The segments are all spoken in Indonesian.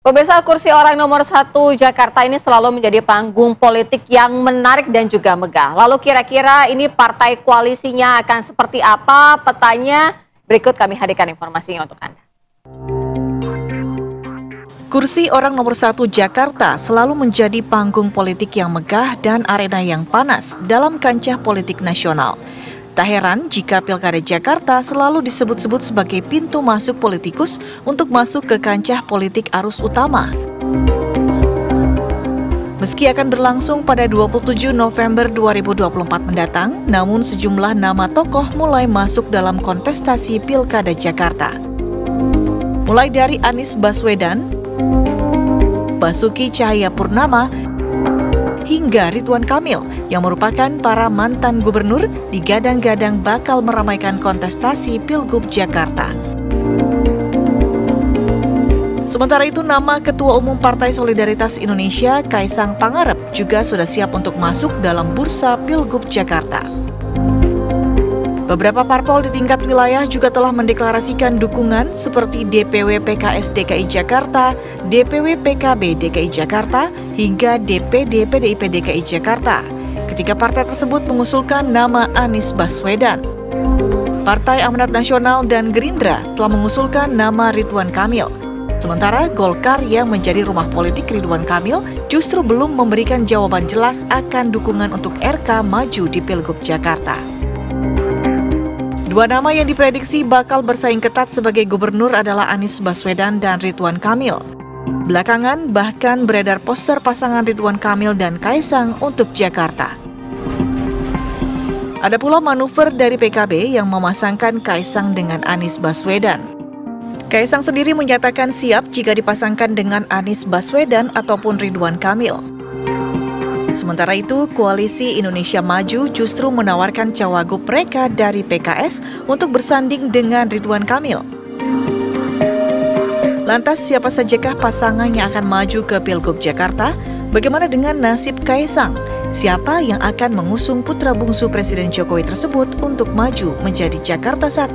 Pemirsa, kursi orang nomor 1 Jakarta ini selalu menjadi panggung politik yang menarik dan juga megah. Lalu kira-kira ini partai koalisinya akan seperti apa petanya? Berikut kami hadirkan informasinya untuk Anda. Kursi orang nomor 1 Jakarta selalu menjadi panggung politik yang megah dan arena yang panas dalam kancah politik nasional. Tak heran jika Pilkada Jakarta selalu disebut-sebut sebagai pintu masuk politikus untuk masuk ke kancah politik arus utama. Meski akan berlangsung pada 27 November 2024 mendatang, namun sejumlah nama tokoh mulai masuk dalam kontestasi Pilkada Jakarta. Mulai dari Anies Baswedan, Basuki Cahayapurnama, hingga Ridwan Kamil yang merupakan para mantan gubernur digadang-gadang bakal meramaikan kontestasi Pilgub Jakarta. Sementara itu, nama Ketua Umum Partai Solidaritas Indonesia, Kaisang Pangarep, juga sudah siap untuk masuk dalam bursa Pilgub Jakarta. Beberapa parpol di tingkat wilayah juga telah mendeklarasikan dukungan seperti DPW PKS DKI Jakarta, DPW PKB DKI Jakarta, hingga DPD PDIP DKI Jakarta. Ketiga partai tersebut mengusulkan nama Anies Baswedan. Partai Amanat Nasional dan Gerindra telah mengusulkan nama Ridwan Kamil. Sementara Golkar yang menjadi rumah politik Ridwan Kamil justru belum memberikan jawaban jelas akan dukungan untuk RK maju di Pilgub Jakarta. Dua nama yang diprediksi bakal bersaing ketat sebagai gubernur adalah Anies Baswedan dan Ridwan Kamil. Belakangan bahkan beredar poster pasangan Ridwan Kamil dan Kaisang untuk Jakarta. Ada pula manuver dari PKB yang memasangkan Kaisang dengan Anies Baswedan. Kaisang sendiri menyatakan siap jika dipasangkan dengan Anies Baswedan ataupun Ridwan Kamil. Sementara itu, Koalisi Indonesia Maju justru menawarkan cawagup mereka dari PKS untuk bersanding dengan Ridwan Kamil. Lantas, siapa sajakah pasangan yang akan maju ke Pilgub Jakarta? Bagaimana dengan nasib Kaisang? Siapa yang akan mengusung putra bungsu Presiden Jokowi tersebut untuk maju menjadi Jakarta 1?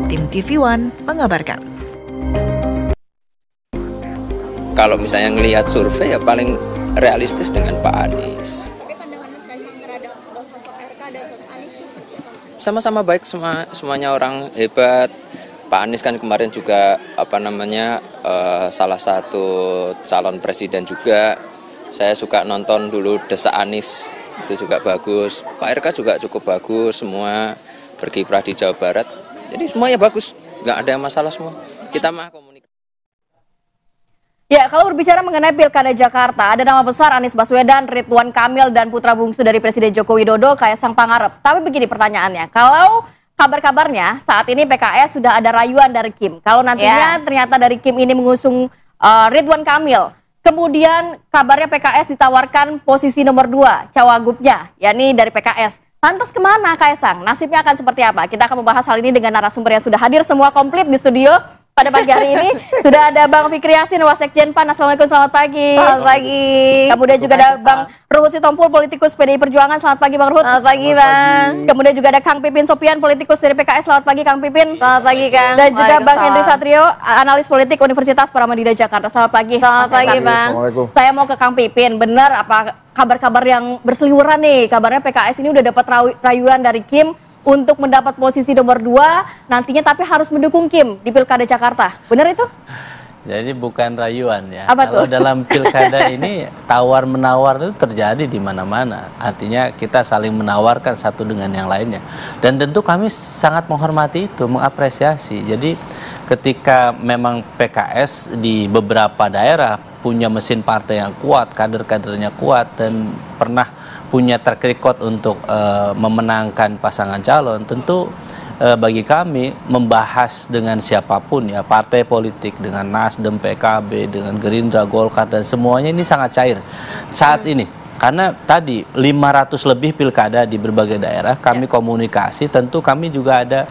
Tim TV One mengabarkan. Kalau misalnya ngelihat survei ya paling realistis dengan Pak Anies. Tapi pandangan Mas Kaisang terhadap sosok RK dan sosok Anies itu seperti apa? Sama-sama baik, semuanya orang hebat. Pak Anies kan kemarin juga salah satu calon presiden juga. Saya suka nonton dulu Desa Anies, itu juga bagus. Pak RK juga cukup bagus, semua berkiprah di Jawa Barat. Jadi semuanya bagus, nggak ada masalah semua. Kita mah komunikasi. Ya, kalau berbicara mengenai Pilkada Jakarta, ada nama besar Anies Baswedan, Ridwan Kamil, dan putra bungsu dari Presiden Joko Widodo, Kaisang Pangarep. Tapi begini pertanyaannya, kalau kabar-kabarnya saat ini PKS sudah ada rayuan dari Kim. Kalau nantinya ternyata dari Kim ini mengusung Ridwan Kamil, kemudian kabarnya PKS ditawarkan posisi nomor 2, cawagupnya, yakni dari PKS. Lantas kemana Kaisang? Nasibnya akan seperti apa? Kita akan membahas hal ini dengan narasumber yang sudah hadir semua komplit di studio. Pada pagi hari ini sudah ada Bang Fikri Yasin, Wasekjen PAN. Assalamualaikum, selamat pagi. Selamat pagi. Kemudian juga ada Bang Ruhut Sitompul, politikus PDI Perjuangan. Selamat pagi Bang Ruhut. Selamat pagi Bang. Kemudian juga ada Kang Pipin Sopian, politikus dari PKS. Selamat pagi Kang Pipin. Selamat pagi Kang. Dan juga Bang Henry Satrio, analis politik Universitas Paramadina Jakarta. Selamat pagi. Selamat pagi Bang. Saya mau ke Kang Pipin, benar apa kabar-kabar yang berseliweran nih? Kabarnya PKS ini udah dapat rayuan dari Kim untuk mendapat posisi nomor 2 nantinya, tapi harus mendukung Kim di Pilkada Jakarta. Benar itu? Jadi bukan rayuan ya. Apa Kalau tuh? dalam pilkada ini tawar-menawar itu terjadi di mana-mana. Artinya kita saling menawarkan satu dengan yang lainnya. Dan tentu kami sangat menghormati itu, mengapresiasi. Jadi ketika memang PKS di beberapa daerah punya mesin partai yang kuat, kader-kadernya kuat, dan pernah punya track record untuk memenangkan pasangan calon, tentu bagi kami membahas dengan siapapun ya, partai politik, dengan Nasdem, PKB, dengan Gerindra, Golkar, dan semuanya ini sangat cair saat ini. Karena tadi 500 lebih pilkada di berbagai daerah, kami komunikasi, tentu kami juga ada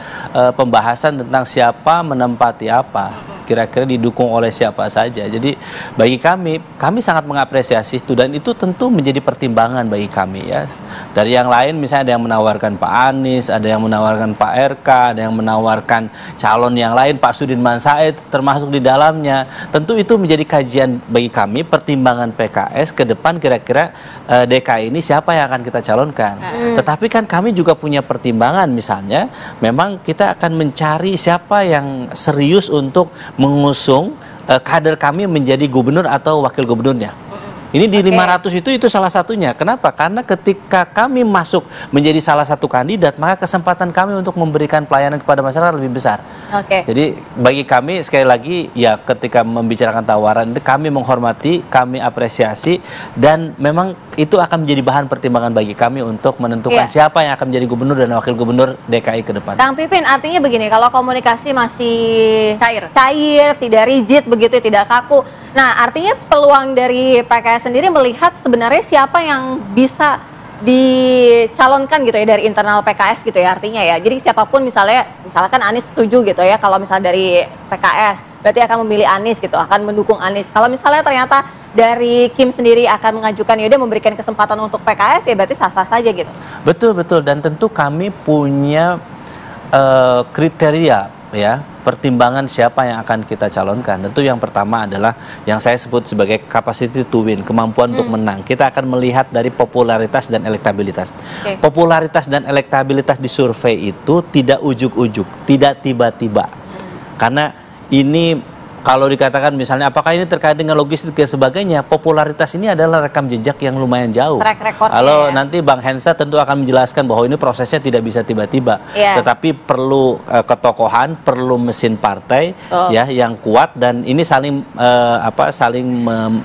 pembahasan tentang siapa menempati apa, kira-kira didukung oleh siapa saja. Jadi bagi kami sangat mengapresiasi itu, dan itu tentu menjadi pertimbangan bagi kami ya. Dari yang lain misalnya ada yang menawarkan Pak Anies, ada yang menawarkan Pak RK, ada yang menawarkan calon yang lain, Pak Sudirman Said termasuk di dalamnya. Tentu itu menjadi kajian bagi kami, pertimbangan PKS ke depan kira-kira DKI ini siapa yang akan kita calonkan. Tetapi kan kami juga punya pertimbangan, misalnya memang kita akan mencari siapa yang serius untuk mengusung kader kami menjadi gubernur atau wakil gubernurnya. Ini di 500 itu salah satunya. Kenapa? Karena ketika kami masuk menjadi salah satu kandidat, maka kesempatan kami untuk memberikan pelayanan kepada masyarakat lebih besar. Jadi bagi kami sekali lagi ya, ketika membicarakan tawaran itu kami menghormati, kami apresiasi, dan memang itu akan menjadi bahan pertimbangan bagi kami untuk menentukan siapa yang akan menjadi gubernur dan wakil gubernur DKI ke depan. Kang Pipin, artinya begini, kalau komunikasi masih cair, tidak rigid begitu, tidak kaku. Nah, artinya peluang dari PKS sendiri melihat sebenarnya siapa yang bisa dicalonkan gitu ya dari internal PKS gitu ya, artinya ya. Jadi siapapun misalkan Anies setuju gitu ya, kalau misalnya dari PKS berarti akan memilih Anies gitu, akan mendukung Anies. Kalau misalnya ternyata dari Kim sendiri akan mengajukan yaudah memberikan kesempatan untuk PKS, ya berarti sah-sah saja gitu. Betul, dan tentu kami punya kriteria ya, pertimbangan siapa yang akan kita calonkan. Tentu yang pertama adalah yang saya sebut sebagai capacity to win, kemampuan untuk menang. Kita akan melihat dari popularitas dan elektabilitas. Popularitas dan elektabilitas di survei itu tidak ujuk-ujuk, tidak tiba-tiba. Karena ini kalau dikatakan misalnya apakah ini terkait dengan logistik dan sebagainya, popularitas ini adalah rekam jejak yang lumayan jauh. Track recordnya. Kalau nanti Bang Hensa tentu akan menjelaskan bahwa ini prosesnya tidak bisa tiba-tiba, tetapi perlu ketokohan, perlu mesin partai ya yang kuat, dan ini saling saling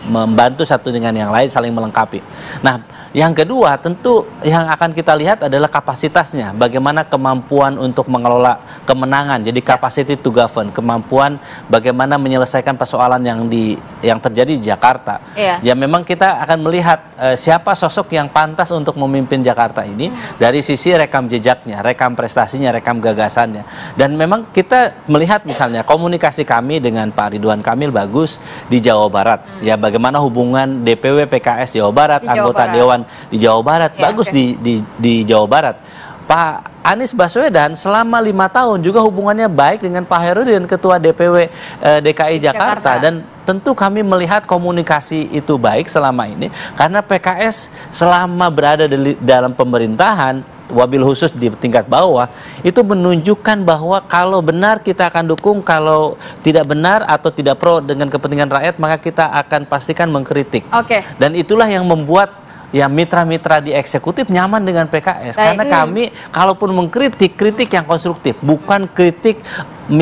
membantu satu dengan yang lain, saling melengkapi. Nah, yang kedua tentu yang akan kita lihat adalah kapasitasnya, bagaimana kemampuan untuk mengelola kemenangan. Jadi capacity to govern, kemampuan bagaimana menyelesaikan persoalan yang terjadi di Jakarta. Ya memang kita akan melihat siapa sosok yang pantas untuk memimpin Jakarta ini dari sisi rekam jejaknya, rekam prestasinya, rekam gagasannya. Dan memang kita melihat misalnya komunikasi kami dengan Pak Ridwan Kamil bagus di Jawa Barat. Ya bagaimana hubungan DPW PKS Jawa Barat, anggota Dewan di Jawa Barat bagus di Jawa Barat. Pak Anies Baswedan selama 5 tahun juga hubungannya baik dengan Pak Heru dan Ketua DPW DKI Jakarta. Dan tentu kami melihat komunikasi itu baik selama ini karena PKS selama berada dalam pemerintahan, wabil khusus di tingkat bawah, itu menunjukkan bahwa kalau benar kita akan dukung, kalau tidak benar atau tidak pro dengan kepentingan rakyat, maka kita akan pastikan mengkritik. Dan itulah yang membuat ya mitra-mitra di eksekutif nyaman dengan PKS. Karena kami kalaupun mengkritik, kritik yang konstruktif, bukan kritik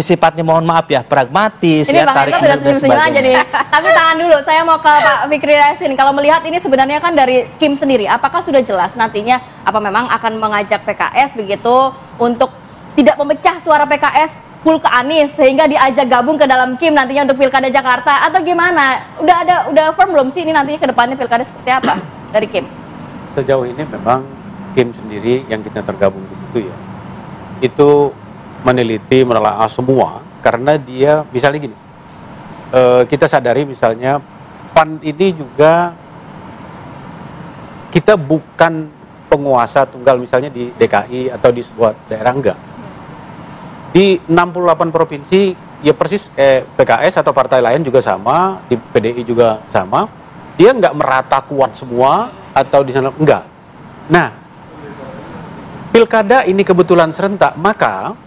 sifatnya mohon maaf ya pragmatis. Ini ya, Bang Hensa sudah senyum-senyum aja nih. Tapi tahan dulu, saya mau ke Pak Fikri Yasin. Kalau melihat ini sebenarnya kan dari Kim sendiri, apakah sudah jelas nantinya apa memang akan mengajak PKS begitu untuk tidak memecah suara PKS full ke Anies sehingga diajak gabung ke dalam Kim nantinya untuk Pilkada Jakarta, atau gimana? Udah firm belum sih ini nantinya ke depannya Pilkada seperti apa dari Kim? Sejauh ini memang Kim sendiri yang kita tergabung di situ ya, itu meneliti, menelaah semua, karena dia misalnya gini, kita sadari misalnya PAN ini juga kita bukan penguasa tunggal misalnya di DKI atau di sebuah daerah, enggak. Di 68 provinsi ya persis PKS atau partai lain juga sama, di PDI juga sama, dia nggak merata kuat semua atau di sana, enggak. Nah, Pilkada ini kebetulan serentak, maka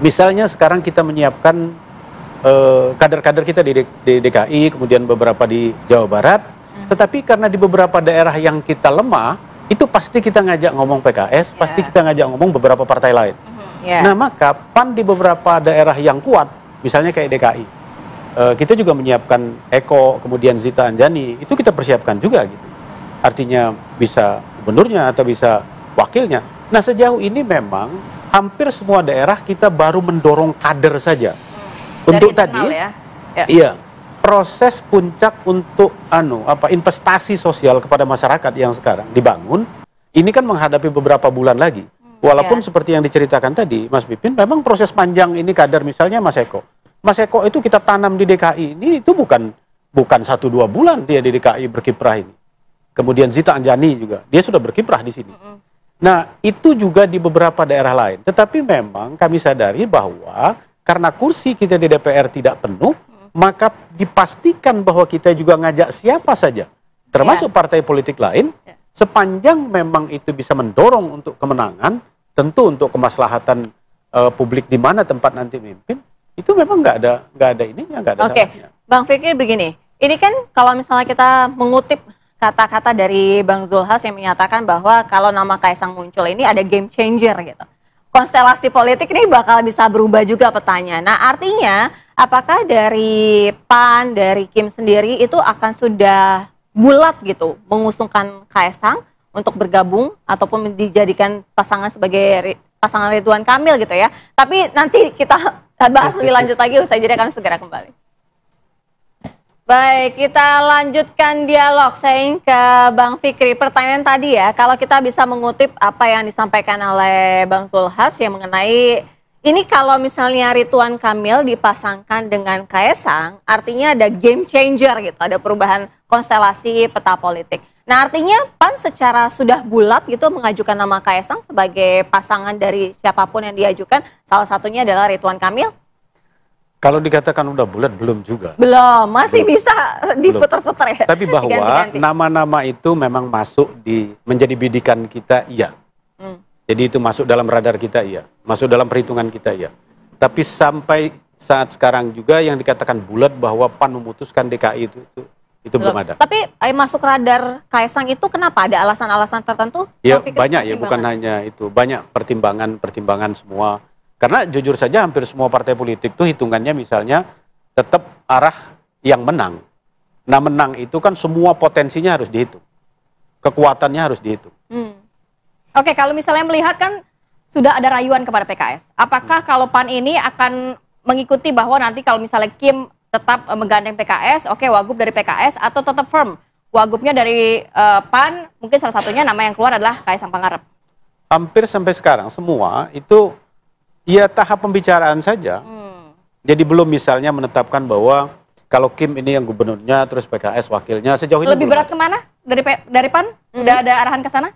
misalnya sekarang kita menyiapkan kader-kader kita di DKI, kemudian beberapa di Jawa Barat, tetapi karena di beberapa daerah yang kita lemah, itu pasti kita ngajak ngomong PKS, pasti kita ngajak ngomong beberapa partai lain. Nah, maka PAN di beberapa daerah yang kuat, misalnya kayak DKI, kita juga menyiapkan Eko, kemudian Zita Anjani, itu kita persiapkan juga gitu. Artinya bisa gubernurnya atau bisa wakilnya. Nah, sejauh ini memang hampir semua daerah kita baru mendorong kader saja. Untuk tadi, iya, proses puncak untuk investasi sosial kepada masyarakat yang sekarang dibangun, ini kan menghadapi beberapa bulan lagi. Walaupun seperti yang diceritakan tadi, Mas Pipin, memang proses panjang ini kader misalnya Mas Eko. Mas Eko itu kita tanam di DKI ini itu bukan 1-2 bulan dia di DKI berkiprah ini. kemudian Zita Anjani juga, dia sudah berkiprah di sini. Nah, itu juga di beberapa daerah lain. Tetapi memang kami sadari bahwa karena kursi kita di DPR tidak penuh, maka dipastikan bahwa kita juga ngajak siapa saja, termasuk partai politik lain, sepanjang memang itu bisa mendorong untuk kemenangan, tentu untuk kemaslahatan publik di mana tempat nanti memimpin, itu memang nggak ada ininya, nggak ada salahnya. Bang Fikri begini, ini kan kalau misalnya kita mengutip kata-kata dari Bang Zulhas yang menyatakan bahwa kalau nama Kaisang muncul ini ada game changer gitu. Konstelasi politik ini bakal bisa berubah juga petanya. Nah, artinya apakah dari PAN, dari Kim sendiri itu akan sudah bulat gitu mengusungkan Kaisang untuk bergabung ataupun dijadikan pasangan sebagai pasangan Ridwan Kamil gitu ya. Tapi nanti kita bahas lebih lanjut lagi, usai jeda kami segera kembali. Baik, kita lanjutkan dialog. Saya ingin ke Bang Fikri. Pertanyaan tadi ya, kalau kita bisa mengutip apa yang disampaikan oleh Bang Zulhas yang mengenai ini kalau misalnya Ridwan Kamil dipasangkan dengan Kaisang, artinya ada game changer gitu, ada perubahan konstelasi peta politik. Nah, artinya PAN secara sudah bulat gitu mengajukan nama Kaisang sebagai pasangan dari siapapun yang diajukan, salah satunya adalah Ridwan Kamil. Kalau dikatakan udah bulat, belum juga. Belum, masih bisa diputar-putar ya. Tapi bahwa nama-nama itu memang masuk menjadi bidikan kita, iya. Jadi itu masuk dalam radar kita, iya. Masuk dalam perhitungan kita, iya. Tapi sampai saat sekarang juga yang dikatakan bulat bahwa PAN memutuskan DKI itu belum ada. Tapi masuk radar Kaisang itu kenapa? Ada alasan-alasan tertentu? Ya banyak ya, bukan hanya itu. Banyak pertimbangan semua. Karena jujur saja hampir semua partai politik itu hitungannya misalnya tetap arah yang menang. Nah, menang itu kan semua potensinya harus dihitung. Kekuatannya harus dihitung. Oke, kalau misalnya melihat kan sudah ada rayuan kepada PKS. Apakah kalau PAN ini akan mengikuti bahwa nanti kalau misalnya Kim tetap menggandeng PKS, oke, Wagub dari PKS, atau tetap firm Wagubnya dari PAN, mungkin salah satunya nama yang keluar adalah Kaisang Pangarep? Hampir sampai sekarang semua itu ya tahap pembicaraan saja. Jadi belum misalnya menetapkan bahwa kalau Kim ini yang gubernurnya, terus PKS wakilnya, sejauh ini lebih berat kemana dari PAN? Udah ada arahan ke sana?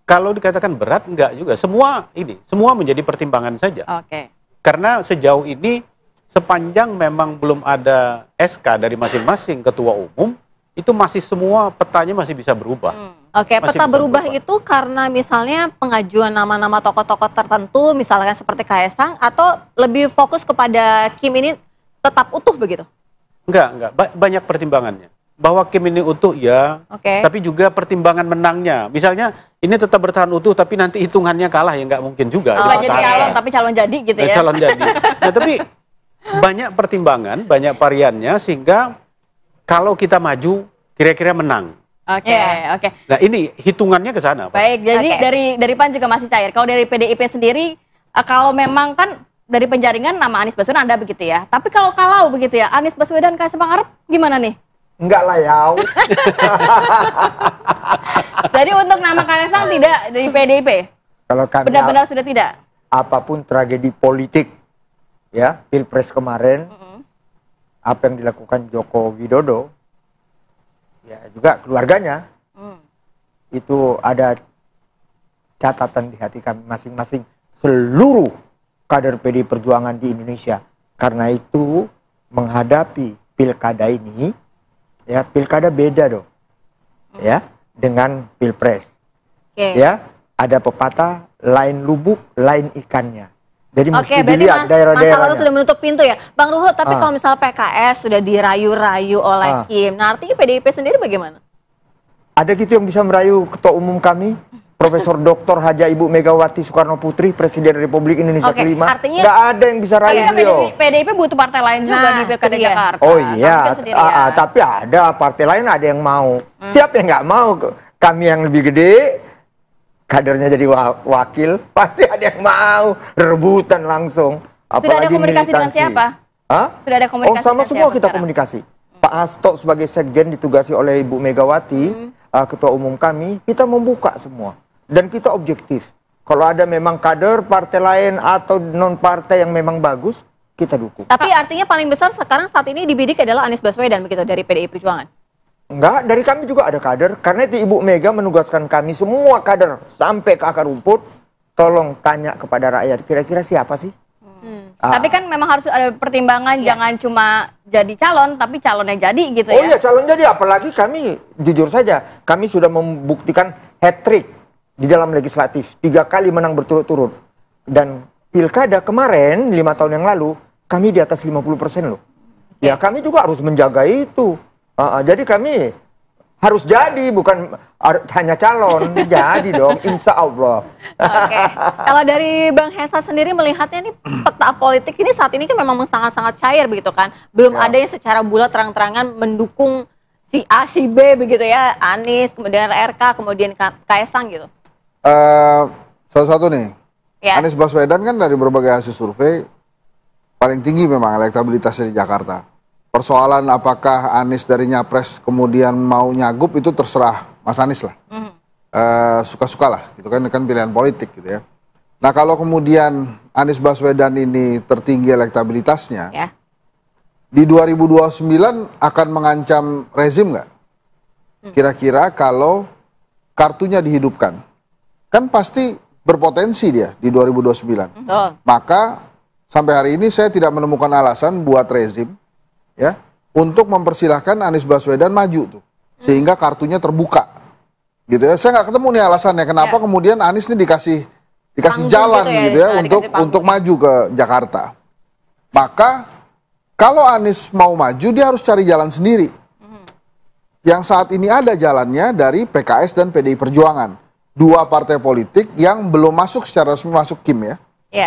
Kalau dikatakan berat, enggak juga. Semua menjadi pertimbangan saja. Oke. Karena sejauh ini sepanjang memang belum ada SK dari masing-masing ketua umum, itu masih semua petanya masih bisa berubah. Oke, peta berubah itu karena misalnya pengajuan nama-nama tokoh-tokoh tertentu, misalkan seperti Kaisang, atau lebih fokus kepada Kim ini tetap utuh begitu? Enggak. Banyak pertimbangannya. Bahwa Kim ini utuh ya, tapi juga pertimbangan menangnya. Misalnya ini tetap bertahan utuh, tapi nanti hitungannya kalah ya nggak mungkin juga. Nggak jadi calon, tapi calon jadi gitu ya? Calon jadi. Nah, tapi banyak pertimbangan, banyak variannya, sehingga kalau kita maju, kira-kira menang. Oke. Nah, ini hitungannya ke sana, Pak. Baik, jadi dari PAN juga masih cair. Kalau dari PDIP sendiri, kalau memang kan dari penjaringan nama Anies Baswedan ada begitu ya. Tapi kalau begitu ya, Anies Baswedan Kaisang Pangarep gimana nih? Enggak lah ya. Jadi untuk nama Kaisang tidak dari PDIP? Kalau kami benar-benar sudah tidak? Apapun tragedi politik, ya, Pilpres kemarin, apa yang dilakukan Joko Widodo, ya juga keluarganya, itu ada catatan di hati kami masing-masing seluruh kader PDI Perjuangan di Indonesia. Karena itu menghadapi pilkada ini, ya pilkada beda dong, ya dengan pilpres, ya ada pepatah lain lubuk lain ikannya. Jadi mesti dilihat daerah-daerahnya. Masa lalu sudah menutup pintu ya, Bang Ruhut. Tapi kalau misalnya PKS sudah dirayu-rayu oleh Kim, nah artinya PDIP sendiri bagaimana? Ada gitu yang bisa merayu ketua umum kami, Profesor Dr. Haja Ibu Megawati Soekarno Putri, Presiden Republik Indonesia kelima. Nggak ada yang bisa rayu beliau. PDIP butuh partai lain juga di Pilkada Jakarta. Oh iya, tapi ada partai lain ada yang mau. Siapa yang nggak mau? Kami yang lebih gede, kadernya jadi wakil, pasti ada yang mau rebutan langsung. Sudah ada komunikasi dengan siapa? Sudah ada komunikasi sama semua kita komunikasi. Pak Hasto sebagai sekjen ditugasi oleh Ibu Megawati, ketua umum kami, kita membuka semua. Dan kita objektif. Kalau ada memang kader partai lain atau non partai yang memang bagus, kita dukung. Tapi artinya paling besar sekarang saat ini dibidik adalah Anies Baswedan begitu dari PDI Perjuangan? Enggak, dari kami juga ada kader. Karena itu Ibu Mega menugaskan kami semua kader sampai ke akar rumput. Tolong tanya kepada rakyat, kira-kira siapa sih? Tapi kan memang harus ada pertimbangan, jangan cuma jadi calon, tapi calonnya jadi gitu ya. Oh iya, calon jadi. Apalagi kami, jujur saja, kami sudah membuktikan hat-trick di dalam legislatif. 3 kali menang berturut-turut. Dan pilkada kemarin, 5 tahun yang lalu, kami di atas 50% loh. Ya kami juga harus menjaga itu. Jadi kami harus jadi, bukan hanya calon, jadi dong, insya Allah. Oke. Kalau dari Bang Hensat sendiri melihatnya nih peta politik ini saat ini kan memang sangat-sangat cair begitu kan. Belum ada yang secara bulat terang-terangan mendukung si A, si B begitu ya. Anies, kemudian RK, kemudian Kaesang gitu. Salah satu nih, Anies Baswedan kan dari berbagai hasil survei paling tinggi memang elektabilitasnya di Jakarta. Persoalan apakah Anies dari Nyapres kemudian mau nyagup itu terserah Mas Anies lah. Suka-suka lah, gitu kan pilihan politik gitu ya. Nah kalau kemudian Anies Baswedan ini tertinggi elektabilitasnya, di 2029 akan mengancam rezim nggak? Kira-kira kalau kartunya dihidupkan, kan pasti berpotensi dia di 2029. Maka sampai hari ini saya tidak menemukan alasan buat rezim ya untuk mempersilahkan Anies Baswedan maju tuh sehingga kartunya terbuka gitu ya. Saya nggak ketemu nih alasannya kenapa kemudian Anies ini dikasih jalan gitu ya untuk maju ke Jakarta. Maka kalau Anies mau maju dia harus cari jalan sendiri. Yang saat ini ada jalannya dari PKS dan PDI Perjuangan, 2 partai politik yang belum masuk secara resmi masuk KIM ya,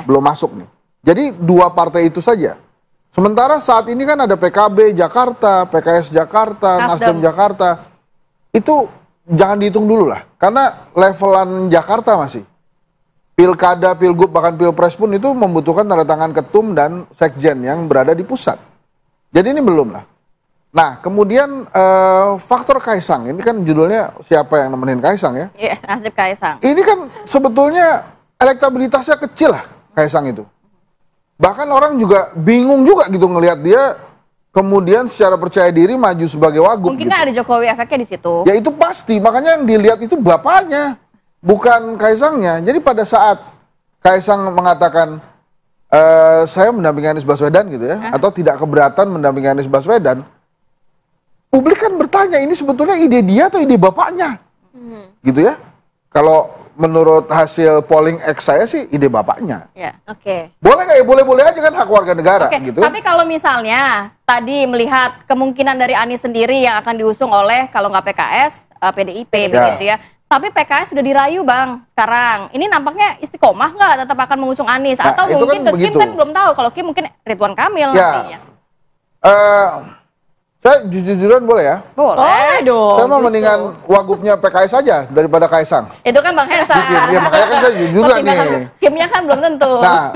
belum masuk nih. Jadi 2 partai itu saja. Sementara saat ini kan ada PKB Jakarta, PKS Jakarta, Nasdem Jakarta. Itu jangan dihitung dulu lah. Karena levelan Jakarta masih. Pilkada, pilgub, bahkan pilpres pun itu membutuhkan tanda tangan ketum dan sekjen yang berada di pusat. Jadi ini belum lah. Nah kemudian faktor Kaesang. Ini kan judulnya siapa yang nemenin Kaesang ya? Iya, nasib Kaesang. Ini kan sebetulnya elektabilitasnya kecil lah Kaesang itu. Bahkan orang juga bingung juga gitu ngelihat dia kemudian secara percaya diri maju sebagai wagub. Mungkin gitu. kan ada Jokowi efeknya di situ. Ya itu pasti, makanya yang dilihat itu bapaknya, bukan Kaesangnya. Jadi pada saat Kaesang mengatakan saya mendampingi Anies Baswedan gitu ya, atau tidak keberatan mendampingi Anies Baswedan, publik kan bertanya ini sebetulnya ide dia atau ide bapaknya, gitu ya. Kalau menurut hasil polling X saya sih ide bapaknya. Boleh nggak ya? Boleh-boleh aja kan hak warga negara gitu. Tapi kalau misalnya tadi melihat kemungkinan dari Anies sendiri yang akan diusung oleh kalau nggak PKS, PDIP begitu ya. Tapi PKS sudah dirayu Bang sekarang. Ini nampaknya istiqomah nggak tetap akan mengusung Anies? Nah, atau mungkin kan ke Kim kan belum tahu. Kalau Kim mungkin Ridwan Kamil nantinya. Saya jujur-jujuran boleh ya? Boleh dong. Saya mau mendingan wagubnya PKS saja daripada Kaesang. Itu kan Bang Hensat. Ya makanya kan saya jujuran nih. Kimnya kan belum tentu. Nah,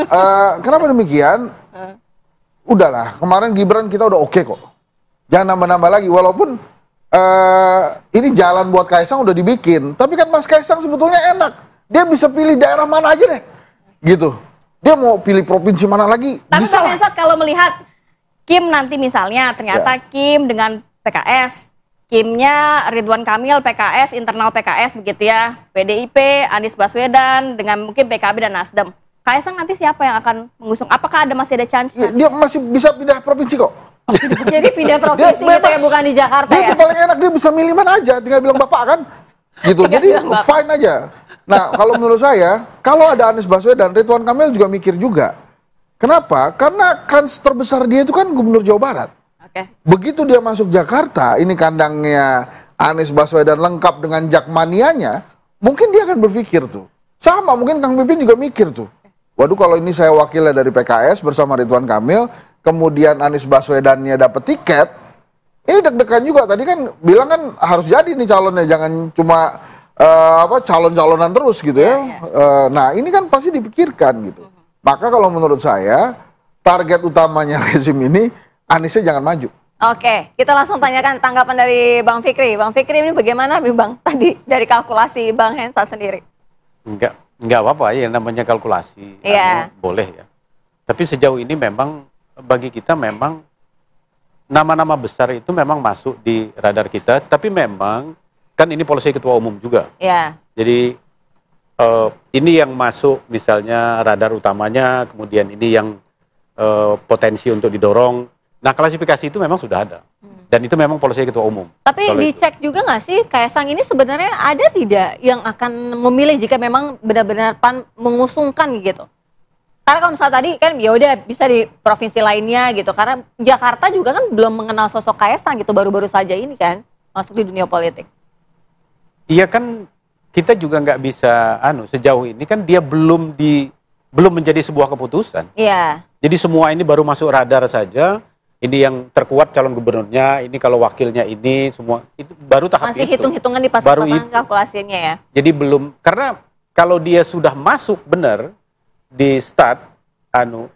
kenapa demikian? Udahlah, kemarin Gibran kita udah oke kok. Jangan nambah-nambah lagi. Walaupun ini jalan buat Kaesang udah dibikin. Tapi kan Mas Kaesang sebetulnya enak. Dia bisa pilih daerah mana aja deh. Gitu. Dia mau pilih provinsi mana lagi. Tapi bisa Bang Hensat kalau melihat Kim nanti misalnya ternyata Kim dengan PKS, Kimnya Ridwan Kamil PKS, internal PKS begitu ya, PDIP, Anies Baswedan dengan mungkin PKB dan Nasdem. Kaesang nanti siapa yang akan mengusung? Apakah masih ada chance? Dia masih bisa pindah provinsi kok. Jadi pindah provinsi gitu ya, bukan di Jakarta dia ya? Itu paling enak, dia bisa milih mana aja, tinggal bilang bapak kan. Gitu, jadi fine aja. Nah kalau menurut saya, kalau ada Anies Baswedan, Ridwan Kamil juga mikir juga. Kenapa? Karena kans terbesar dia itu kan gubernur Jawa Barat. Begitu dia masuk Jakarta, ini kandangnya Anies Baswedan lengkap dengan jakmanianya, mungkin dia akan berpikir tuh. Sama, mungkin Kang Pipin juga mikir tuh. Waduh kalau ini saya wakilnya dari PKS bersama Ridwan Kamil, kemudian Anies Baswedannya dapat tiket, ini deg-degan juga. Tadi kan bilang kan harus jadi nih calonnya, jangan cuma calon-calonan terus gitu ya. Nah ini kan pasti dipikirkan gitu. Maka kalau menurut saya, target utamanya rezim ini, Aniesnya jangan maju. Oke, kita langsung tanyakan tanggapan dari Bang Fikri. Bang Fikri ini bagaimana Bang tadi dari kalkulasi Bang Hensat sendiri? Enggak apa-apa ya, namanya kalkulasi. Boleh ya. Tapi sejauh ini memang, bagi kita memang nama-nama besar itu memang masuk di radar kita, tapi memang kan ini polisi ketua umum juga. Ya. Jadi ini yang masuk misalnya radar utamanya, kemudian ini yang potensi untuk didorong. Nah, klasifikasi itu memang sudah ada. Dan itu memang polisi ketua umum. Tapi dicek juga nggak sih, Kaisang ini sebenarnya ada tidak yang akan memilih jika memang benar-benar PAN mengusungkan gitu? Karena kalau misalnya tadi kan ya udah bisa di provinsi lainnya gitu. Karena Jakarta juga kan belum mengenal sosok Kaisang gitu, baru-baru saja ini kan masuk di dunia politik. Iya kan, kita juga nggak bisa sejauh ini kan dia belum menjadi sebuah keputusan. Iya. Jadi semua ini baru masuk radar saja. Ini yang terkuat calon gubernurnya, ini kalau wakilnya ini semua itu baru tahap masih itu. hitung-hitungan di pasang-pasang kalkulasinya ya. Jadi belum, karena kalau dia sudah masuk benar di start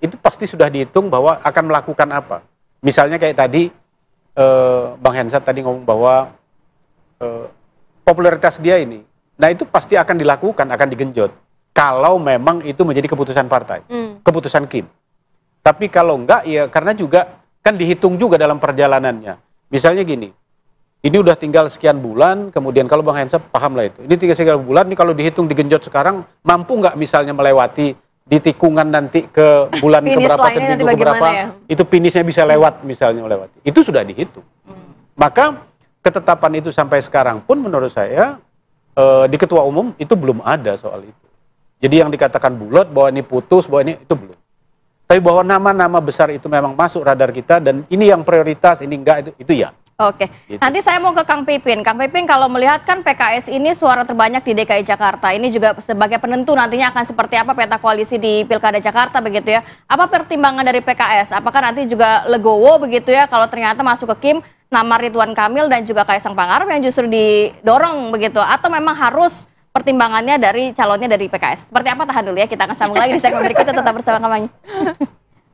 itu pasti sudah dihitung bahwa akan melakukan apa. Misalnya kayak tadi Bang Hensat tadi ngomong bahwa popularitas dia ini, nah itu pasti akan dilakukan, akan digenjot kalau memang itu menjadi keputusan partai, keputusan Kim. Tapi kalau enggak ya karena juga kan dihitung juga dalam perjalanannya. Misalnya gini, ini udah tinggal sekian bulan, kemudian kalau Bang Hensat paham lah itu. Ini tinggal sekian bulan, ini kalau dihitung digenjot sekarang, mampu nggak misalnya melewati di tikungan nanti ke bulan keberapa, ke minggu keberapa, ya? Itu finishnya bisa lewat misalnya melewati. Itu sudah dihitung. Maka ketetapan itu sampai sekarang pun menurut saya di ketua umum itu belum ada soal itu. Jadi yang dikatakan bulat bahwa ini putus, bahwa ini itu belum. Tapi bahwa nama-nama besar itu memang masuk radar kita dan ini yang prioritas, ini enggak, itu ya. Oke, gitu. Nanti saya mau ke Kang Pipin. Kang Pipin, kalau melihat kan PKS ini suara terbanyak di DKI Jakarta, ini juga sebagai penentu nantinya akan seperti apa peta koalisi di Pilkada Jakarta begitu ya. Apa pertimbangan dari PKS? Apakah nanti juga legowo begitu ya kalau ternyata masuk ke Kim nama Ridwan Kamil dan juga Kaisang Pangarep yang justru didorong begitu? Atau memang harus pertimbangannya dari calonnya dari PKS? Seperti apa, tahan dulu ya, kita akan sambung lagi di segmen berikutnya, tetap bersama kami.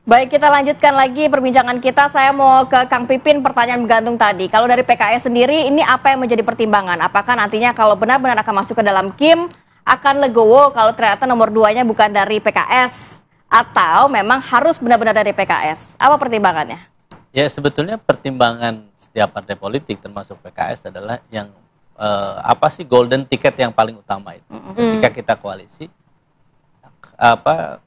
Baik, kita lanjutkan lagi perbincangan kita. Saya mau ke Kang Pipin, pertanyaan bergantung tadi. Kalau dari PKS sendiri, ini apa yang menjadi pertimbangan? Apakah nantinya kalau benar-benar akan masuk ke dalam Kim, akan legowo kalau ternyata nomor 2-nya bukan dari PKS? Atau memang harus benar-benar dari PKS? Apa pertimbangannya? Ya, sebetulnya pertimbangan setiap partai politik, termasuk PKS, adalah yang apa sih golden ticket yang paling utama itu. Ketika kita koalisi,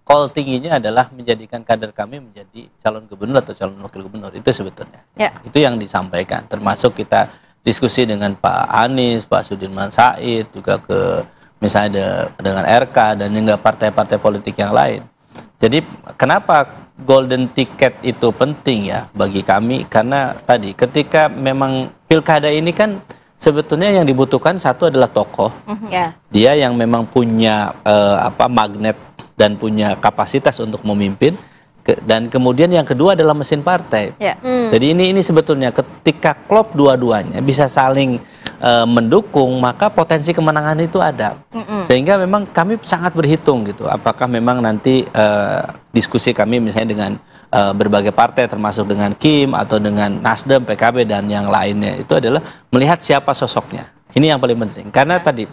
call tingginya adalah menjadikan kader kami menjadi calon gubernur atau calon wakil gubernur. Itu sebetulnya. Ya. Itu yang disampaikan. Termasuk kita diskusi dengan Pak Anies, Pak Sudirman Said, juga ke misalnya dengan RK dan juga partai-partai politik yang lain. Jadi kenapa golden ticket itu penting ya bagi kami? Karena tadi ketika memang pilkada ini kan sebetulnya yang dibutuhkan satu adalah tokoh. Dia yang memang punya magnet dan punya kapasitas untuk memimpin. Dan kemudian yang kedua adalah mesin partai. Jadi ini sebetulnya ketika klop dua-duanya bisa saling mendukung, maka potensi kemenangan itu ada. Sehingga memang kami sangat berhitung gitu. Apakah memang nanti diskusi kami misalnya dengan berbagai partai termasuk dengan Kim atau dengan Nasdem, PKB dan yang lainnya itu adalah melihat siapa sosoknya. Ini yang paling penting. Karena tadi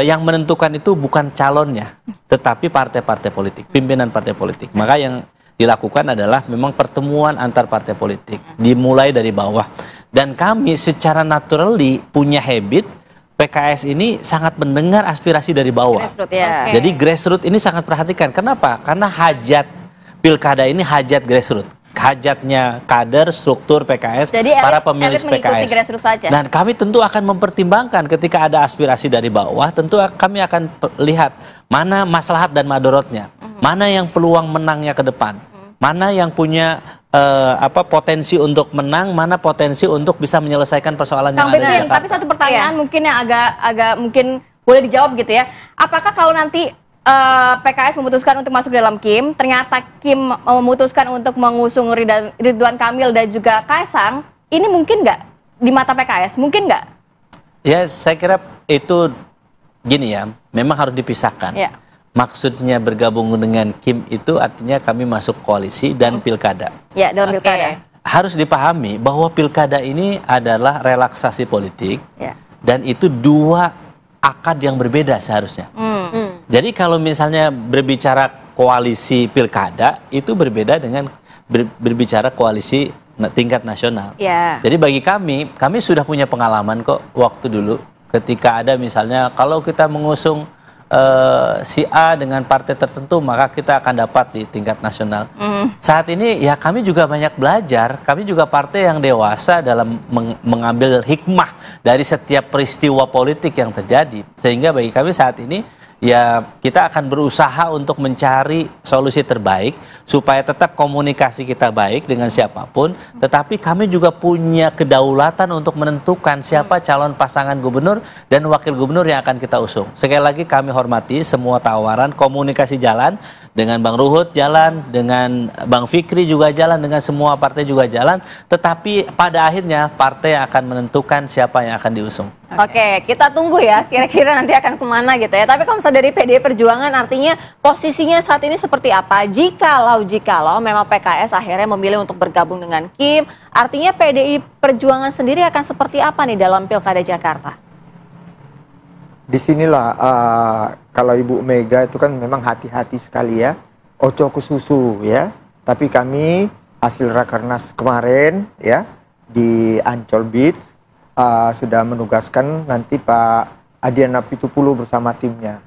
yang menentukan itu bukan calonnya, tetapi partai-partai politik, pimpinan partai politik. Maka yang dilakukan adalah memang pertemuan antar partai politik, dimulai dari bawah. Dan kami secara naturally punya habit, PKS ini sangat mendengar aspirasi dari bawah. Grassroot, ya. Jadi grassroots ini sangat perhatikan. Kenapa? Karena hajat pilkada ini hajat grassroots. Hajatnya kader, struktur PKS, jadi para pemilih PKS. Dan kami tentu akan mempertimbangkan ketika ada aspirasi dari bawah, tentu kami akan lihat mana maslahat dan madorotnya, mana yang peluang menangnya ke depan, mana yang punya potensi untuk menang, mana potensi untuk bisa menyelesaikan persoalan yang ada di Jakarta. Tapi satu pertanyaan mungkin yang agak mungkin boleh dijawab gitu ya. Apakah kalau nanti PKS memutuskan untuk masuk dalam Kim, ternyata Kim memutuskan untuk mengusung Ridwan Kamil dan juga Kaisang, ini mungkin nggak di mata PKS? Mungkin nggak? Ya, saya kira itu gini ya, memang harus dipisahkan. Ya. Maksudnya bergabung dengan Kim itu artinya kami masuk koalisi dan pilkada. Ya, dalam pilkada. Harus dipahami bahwa pilkada ini adalah relaksasi politik, dan itu dua akad yang berbeda seharusnya. Jadi kalau misalnya berbicara koalisi pilkada itu berbeda dengan berbicara koalisi tingkat nasional. Yeah. Jadi bagi kami sudah punya pengalaman kok waktu dulu ketika ada misalnya kalau kita mengusung si A dengan partai tertentu maka kita akan dapat di tingkat nasional. Saat ini ya kami juga banyak belajar, kami juga partai yang dewasa dalam mengambil hikmah dari setiap peristiwa politik yang terjadi. Sehingga bagi kami saat ini ya kita akan berusaha untuk mencari solusi terbaik supaya tetap komunikasi kita baik dengan siapapun, tetapi kami juga punya kedaulatan untuk menentukan siapa calon pasangan gubernur dan wakil gubernur yang akan kita usung. Sekali lagi kami hormati semua tawaran, komunikasi jalan dengan Bang Ruhut jalan, dengan Bang Fikri juga jalan, dengan semua partai juga jalan, tetapi pada akhirnya partai akan menentukan siapa yang akan diusung. Oke, kita tunggu ya, kira-kira nanti akan kemana gitu ya. Tapi kalau misalnya dari PDI Perjuangan artinya posisinya saat ini seperti apa? Jikalau memang PKS akhirnya memilih untuk bergabung dengan Kim, artinya PDI Perjuangan sendiri akan seperti apa nih dalam Pilkada Jakarta? Disinilah kalau Ibu Mega itu kan memang hati-hati sekali ya, oco ke susu ya. Tapi kami hasil Rakernas kemarin ya di Ancol Beach sudah menugaskan nanti Pak Adiana Pitupulu bersama timnya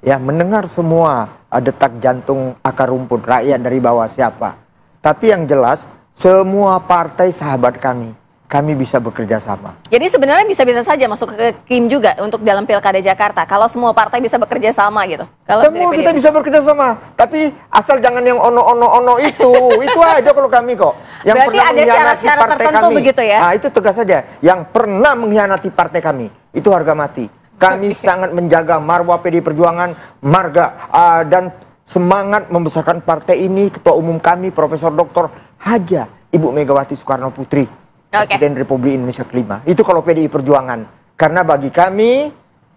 ya mendengar semua detak jantung akar rumput rakyat dari bawah siapa. Tapi yang jelas semua partai sahabat kami bisa bekerja sama. Jadi sebenarnya bisa-bisa saja masuk ke Kim juga untuk dalam Pilkada Jakarta kalau semua partai bisa bekerja sama gitu. Kalau semua kita bisa bekerja sama, tapi asal jangan yang ono itu aja kalau kami kok. Yang berarti pernah ada mengkhianati partai kami, begitu ya? Nah itu tegas saja. Yang pernah mengkhianati partai kami itu harga mati. Kami sangat menjaga marwah PDI Perjuangan, marga dan semangat membesarkan partai ini. Ketua Umum kami Profesor Dr. Haja Ibu Megawati Soekarno Putri, Presiden Republik Indonesia kelima. Itu kalau PDI Perjuangan. Karena bagi kami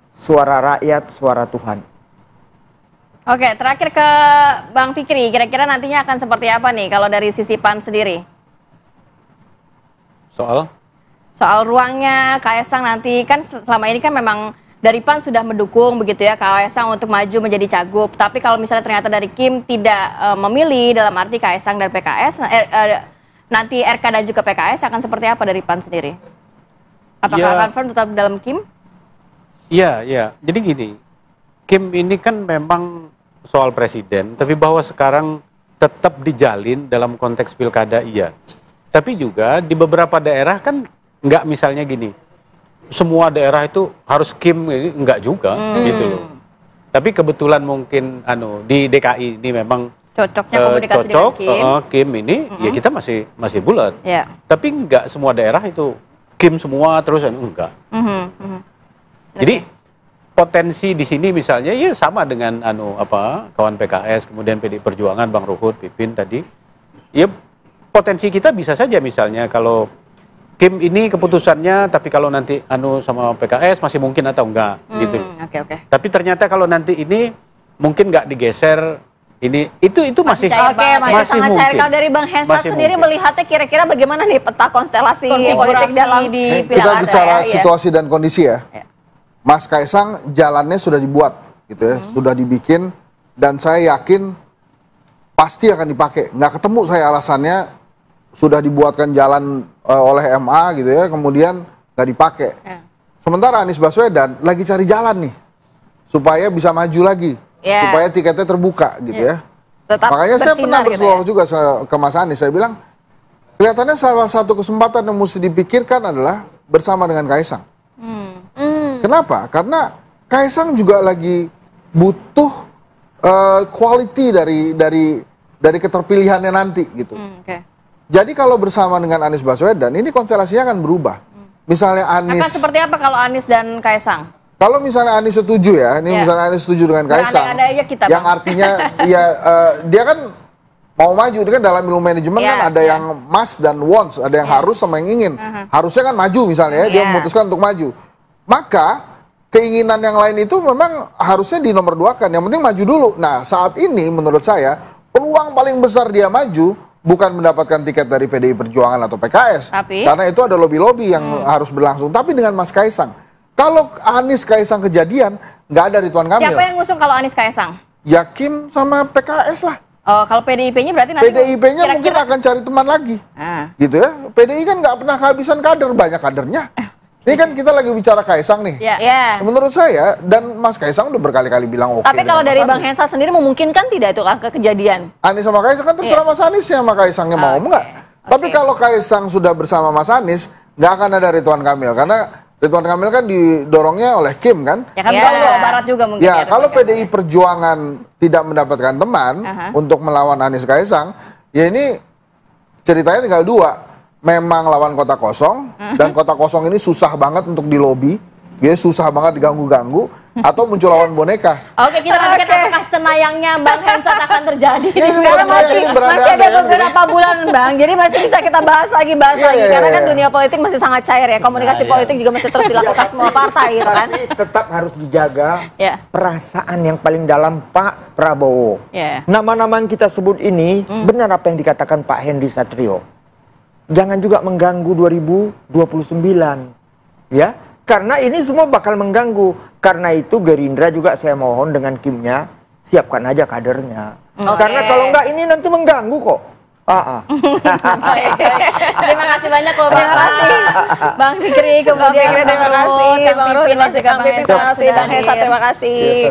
suara rakyat, suara Tuhan. Oke, terakhir ke Bang Fikri, kira-kira nantinya akan seperti apa nih kalau dari sisi PAN sendiri? Soal ruangnya Kaesang nanti, kan selama ini kan memang dari PAN sudah mendukung begitu ya Kaesang untuk maju menjadi cagup. Tapi kalau misalnya ternyata dari Kim tidak memilih dalam arti Kaesang dan PKS, nanti RK dan juga PKS akan seperti apa dari PAN sendiri? Apakah akan firm tetap dalam Kim? Iya. Jadi gini, Kim ini kan memang soal presiden, tapi bahwa sekarang tetap dijalin dalam konteks pilkada iya. Tapi juga di beberapa daerah kan nggak misalnya gini, semua daerah itu harus Kim, enggak juga gitu loh. Tapi kebetulan mungkin di DKI ini memang cocoknya komunikasi cocok dengan Kim ini ya kita masih bulat. Yeah. Tapi enggak semua daerah itu Kim semua terus enggak. Jadi potensi di sini misalnya ya sama dengan kawan PKS, kemudian PDI Perjuangan Bang Ruhut, Pipin tadi. Ya potensi kita bisa saja misalnya kalau Kim ini keputusannya, tapi kalau nanti sama PKS masih mungkin atau enggak gitu. Oke. Tapi ternyata kalau nanti ini mungkin nggak digeser, itu masih masih sangat cair. Kalau dari Bang Hensat sendiri melihatnya kira-kira bagaimana nih peta konstelasi politik dalam di pilkada? Kita bicara situasi dan kondisi ya. Mas Kaesang jalannya sudah dibuat gitu ya, sudah dibikin dan saya yakin pasti akan dipakai. Nggak ketemu saya alasannya sudah dibuatkan jalan oleh MA gitu ya, kemudian nggak dipakai. Sementara Anies Baswedan lagi cari jalan nih supaya bisa maju lagi, supaya tiketnya terbuka gitu ya. Tetap makanya saya pernah bersuara gitu juga ke Mas Anies, saya bilang kelihatannya salah satu kesempatan yang mesti dipikirkan adalah bersama dengan Kaesang. Kenapa? Karena Kaesang juga lagi butuh quality dari keterpilihannya nanti gitu. Jadi kalau bersama dengan Anies Baswedan, ini konstelasinya akan berubah. Misalnya Anies... Akan seperti apa kalau Anies dan Kaesang? Kalau misalnya Anies setuju ya, ini misalnya Anies setuju dengan Kaesang, yang artinya dia kan mau maju, dia kan dalam ilmu manajemen kan ada yang must dan wants, ada yang harus sama yang ingin. Harusnya kan maju misalnya, dia memutuskan untuk maju. Maka keinginan yang lain itu memang harusnya dinomor duakan, yang penting maju dulu. Nah saat ini menurut saya, peluang paling besar dia maju, bukan mendapatkan tiket dari PDI Perjuangan atau PKS. Karena itu ada lobby-lobby yang harus berlangsung. Tapi dengan Mas Kaesang. Kalau Anies Kaesang kejadian, nggak ada Ridwan Kamil. Siapa yang ngusung kalau Anies Kaesang? Ya Kim sama PKS lah. Oh, kalau PDIP-nya berarti nanti PDIP-nya mungkin akan cari teman lagi. Gitu ya. PDI kan nggak pernah kehabisan kader, banyak kadernya. Ini kan kita lagi bicara Kaisang nih. Menurut saya, dan Mas Kaisang udah berkali-kali bilang oke. Tapi kalau dari Bang Hensa sendiri memungkinkan tidak itu angka kejadian? Anies sama Kaisang kan terserah Mas Anies sama Kaisangnya mau nggak. Tapi kalau Kaisang sudah bersama Mas Anies, nggak akan ada Ridwan Kamil. Karena Ridwan Kamil kan didorongnya oleh Kim kan. Ya kan Jawa Barat juga mungkin. Ya, kalau PDI Perjuangan tidak mendapatkan teman untuk melawan Anies Kaisang, ya ini ceritanya tinggal dua. Memang lawan kota kosong, dan kota kosong ini susah banget untuk dilobi, ya susah banget diganggu-ganggu, atau muncul lawan boneka. Oke, kita nantikan apakah senayangnya Bang Hensat akan terjadi. Karena masih ada beberapa bulan Bang, jadi masih bisa kita bahas lagi. Karena kan dunia politik masih sangat cair ya, komunikasi politik juga masih terus dilakukan semua partai gitu kan. Tapi tetap harus dijaga perasaan yang paling dalam Pak Prabowo. Nama-nama yang kita sebut ini, benar apa yang dikatakan Pak Henry Satrio. Jangan juga mengganggu 2029, ya, karena ini semua bakal mengganggu. Karena itu Gerindra juga saya mohon dengan Kimnya siapkan aja kadernya, karena kalau enggak ini nanti mengganggu kok. Terima kasih banyak loh Bang Fikri, kemudian terima kasih Bang Ruhut, Bang Hensa, terima kasih.